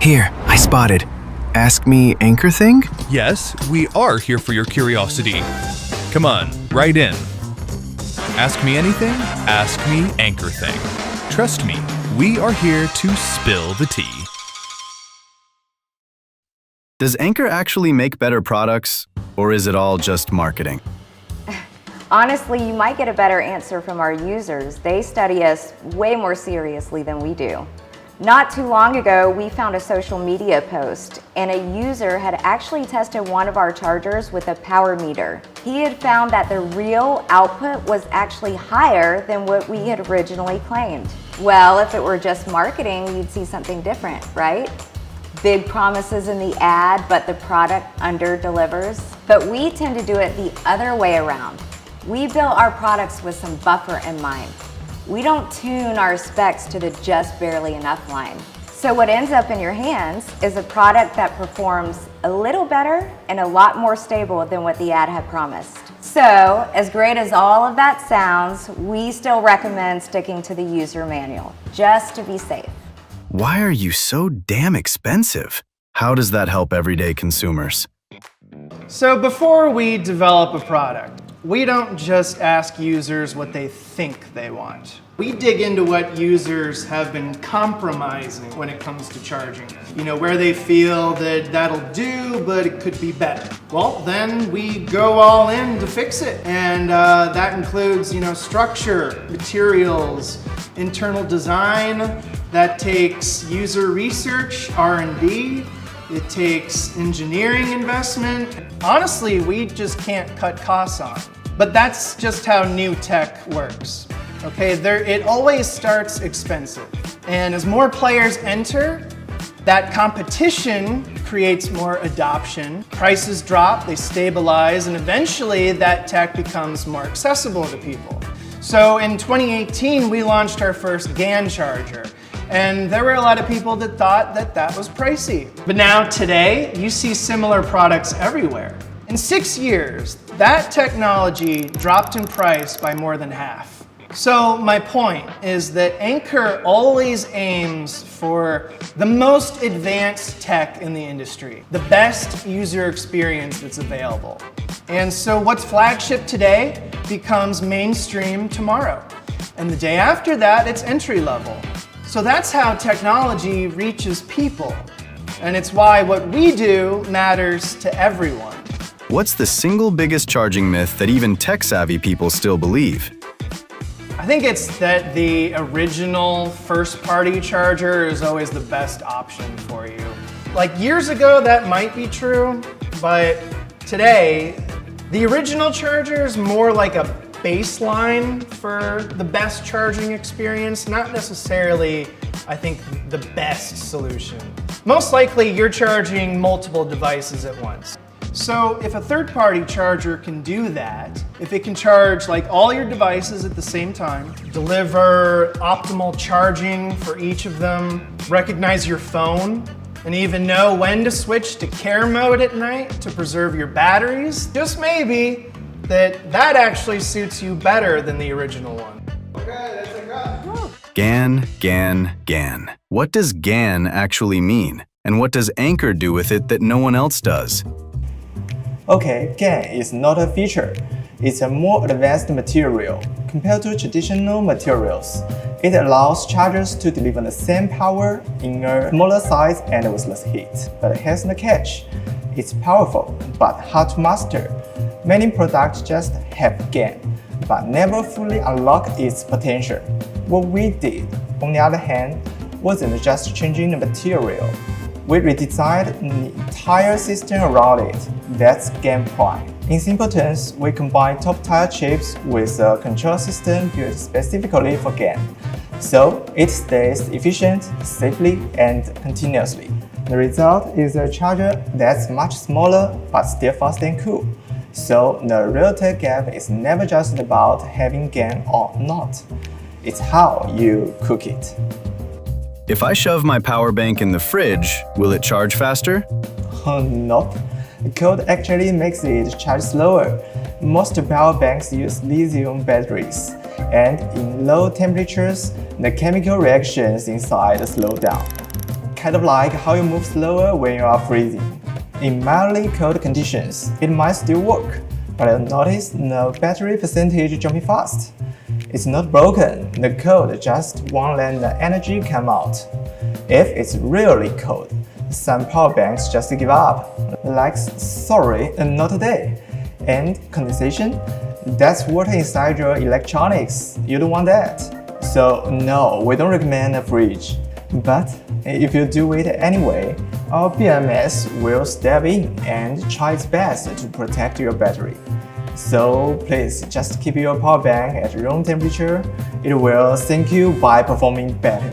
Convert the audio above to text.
Here, I spotted. Ask Me Ankerthing? Yes, we are here for your curiosity. Come on, write in. Ask me anything, ask me Ankerthing. Trust me, we are here to spill the tea. Does Anker actually make better products, or is it all just marketing? Honestly, you might get a better answer from our users. They study us way more seriously than we do. Not too long ago, we found a social media post, and a user had actually tested one of our chargers with a power meter. He had found that the real output was actually higher than what we had originally claimed. Well, if it were just marketing, you'd see something different, right? Big promises in the ad, but the product under-delivers. But we tend to do it the other way around. We build our products with some buffer in mind. We don't tune our specs to the just barely enough line. So what ends up in your hands is a product that performs a little better and a lot more stable than what the ad had promised. So, as great as all of that sounds, we still recommend sticking to the user manual, just to be safe. Why are you so damn expensive? How does that help everyday consumers? So before we develop a product, we don't just ask users what they think they want. We dig into what users have been compromising when it comes to charging. You know, where they feel that that'll do, but it could be better. Well, then we go all in to fix it. And that includes, you know, structure, materials, internal design. That takes user research, R&D. It takes engineering investment. Honestly, we just can't cut costs on. But that's just how new tech works. Okay, it always starts expensive. And as more players enter, that competition creates more adoption. Prices drop, they stabilize, and eventually that tech becomes more accessible to people. So in 2018, we launched our first GaN charger. And there were a lot of people that thought that that was pricey. But now today, you see similar products everywhere. In 6 years, that technology dropped in price by more than half. So my point is that Anker always aims for the most advanced tech in the industry, the best user experience that's available. And so what's flagship today becomes mainstream tomorrow. And the day after that, it's entry level. So that's how technology reaches people. And it's why what we do matters to everyone. What's the single biggest charging myth that even tech-savvy people still believe? I think it's that the original first-party charger is always the best option for you. Like years ago, that might be true, but today, the original charger is more like a baseline for the best charging experience, not necessarily, I think, the best solution. Most likely, you're charging multiple devices at once. So if a third-party charger can do that, if it can charge like all your devices at the same time, deliver optimal charging for each of them, recognize your phone, and even know when to switch to care mode at night to preserve your batteries, just maybe that actually suits you better than the original one. Okay, that's a go. GaN, GaN, GaN. What does GaN actually mean? And what does Anker do with it that no one else does? Okay, GaN is not a feature. It's a more advanced material compared to traditional materials. It allows chargers to deliver the same power in a smaller size and with less heat. But here's the catch. It's powerful, but hard to master. Many products just have GaN, but never fully unlock its potential. What we did, on the other hand, wasn't just changing the material. We redesigned the entire system around it. That's GaN Prime. In simple terms, we combine top-tier chips with a control system built specifically for GaN. So it stays efficient, safely, and continuously. The result is a charger that's much smaller but still fast and cool. So the real tech gap is never just about having GaN or not. It's how you cook it. If I shove my power bank in the fridge, will it charge faster? Oh, nope. The cold actually makes it charge slower. Most power banks use lithium batteries, and in low temperatures, the chemical reactions inside slow down. kind of like how you move slower when you are freezing. In mildly cold conditions, it might still work, but you'll notice the battery percentage jumping fast. It's not broken, the code just won't let the energy come out. If it's really cold, some power banks just give up, like sorry, not today. And condensation? That's water inside your electronics. You don't want that. So no, we don't recommend a fridge. But if you do it anyway, our BMS will step in and try its best to protect your battery. So please just keep your power bank at room temperature. It will thank you by performing better.